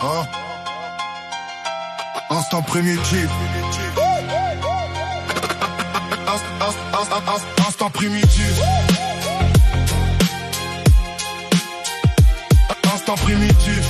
Hein? Instant primitif. Instant primitif. Instant primitif.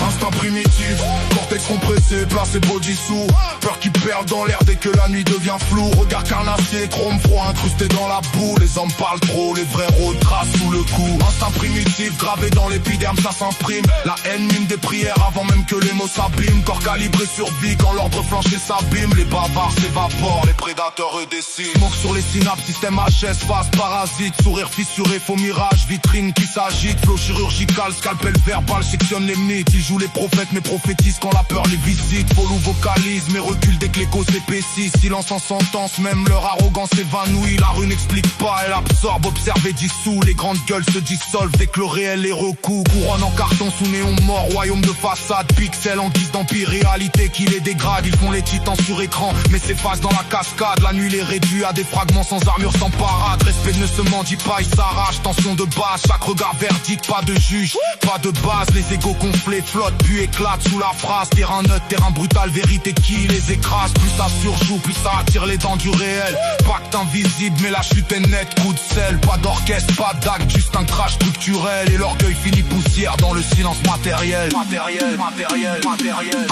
Instant primitif. Cortex compressé, placé body sous. Peur qui perd dans l'air dès que la nuit devient floue. Regard carnassier, chrome froid incrusté dans la boue. Les hommes parlent trop, les vrais rots tracent sous le coup. Instinct primitif, gravé dans l'épiderme, ça s'imprime. La haine mime des prières avant même que les mots s'abîment. Corps calibré survit quand l'ordre flanché s'abîme. Les bavards s'évaporent, les prédateurs eux décident. Smoke sur les synapses, système HS, phase parasite. Sourire fissuré, faux mirage, vitrine qui s'agite. Flow chirurgical, scalpel verbal, sectionne les mythes. Ils jouent les prophètes mais prophétisent quand la peur les visite. Follow vocalise mais recule dès que l'écho s'épaissit. Silence en sentence, même leur arrogance évanouit. La rue n'explique pas, elle absorbe, observe et dissout. Les grandes gueules se dissolvent dès que le réel est recours. Couronne en carton sous néon mort, royaume de façade. Pixels en guise d'empire, réalité qui les dégrade. Ils font les titans sur écran mais s'effacent dans la cascade. La nuit les réduit à des fragments sans armure, sans parade. Respect ne se mendie pas, il s'arrache. Tension de base, chaque regard verdict. Pas de juge, pas de base. Les égos gonflés flottent puis éclatent sous la phrase. Terrain neutre, terrain brutal, vérité qui les écrase. Plus ça surjoue, plus ça attire les dents du réel. Pacte invisible mais la chute est nette. Coup de sel, pas d'orchestre, pas d'acte, juste un crash structurel. Et l'orgueil finit poussière dans le silence matériel. Matériel.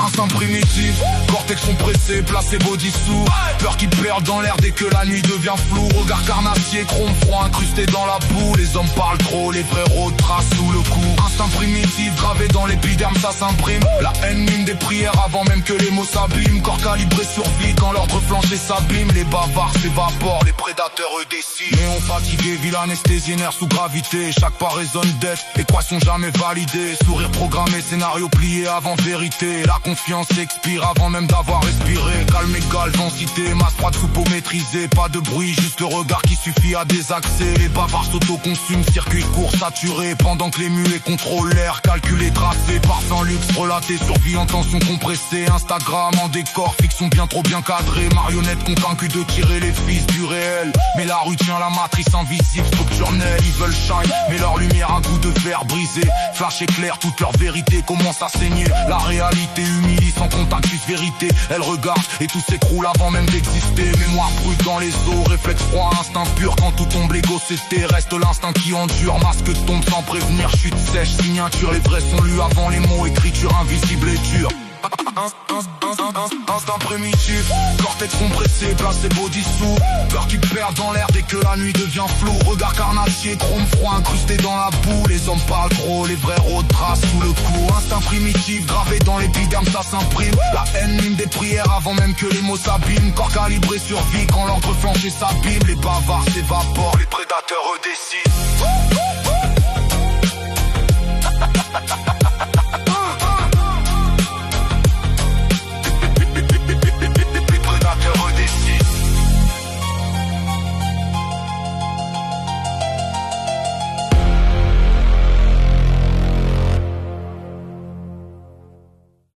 Instinct primitif, cortex compressé, placé body sous. Peur qui perd dans l'air dès que la nuit devient floue. Regard carnassier, chrome froid incrusté dans la boue. Les hommes parlent trop, les vrais rots tracent sous le coup. Instinct primitif, gravé dans l'épiderme, ça s'imprime. La haine mime des prières avant même que les mots s'abîment. Corps calibré survit quand l'ordre flanché s'abîme. Les bavards s'évaporent, les prédateurs eux décident. Néon fatigué, ville anesthésié, nerfs sous gravité. Chaque pas résonne d'être, équation jamais validée. Sourire programmé, scénario plié avant vérité. La confiance expire avant même d'avoir respiré. Calme égale densité, masse froide sous peau maîtrisée. Pas de bruit, juste le regard qui suffit à désaxer. Les bavards s'autoconsument, circuit court saturé. Pendant que les muets contrôlent l'air, calculé, tracé. Parfum luxe relaté, survie en tension compressée. Instagram en décor, fiction bien trop bien cadrée. Marionnettes convaincues de tirer les fils du réel. Mais la rue tient la matrice invisible, structurelle. Ils veulent shine, mais leur lumière un coup de verre brisé. Flash éclair, toute leur vérité commence à saigner. La réalité humilie sans contact plus vérité. Elle regarde et tout s'écroule avant même d'exister. Mémoire brute dans les os, réflexe froid, instinct pur. Quand tout tombe l'ego c'était, reste l'instinct qui endure. Masque tombe sans prévenir, chute sèche, signature. Les vrais sont lus avant les mots, écriture invisible et dure. Instinct primitif, cortex compressé, placé body sous. Peur qui perd dans l'air dès que la nuit devient floue. Regard carnassier, chrome froid incrusté dans la boue. Les hommes parlent trop, les vrais rots tracent sous le coup. Instinct primitif, gravé dans l'épiderme, ça s'imprime. La haine mime des prières avant même que les mots s'abîment. Corps calibré survit quand l'ordre flanché s'abîme. Les bavards s'évaporent, les prédateurs eux décident.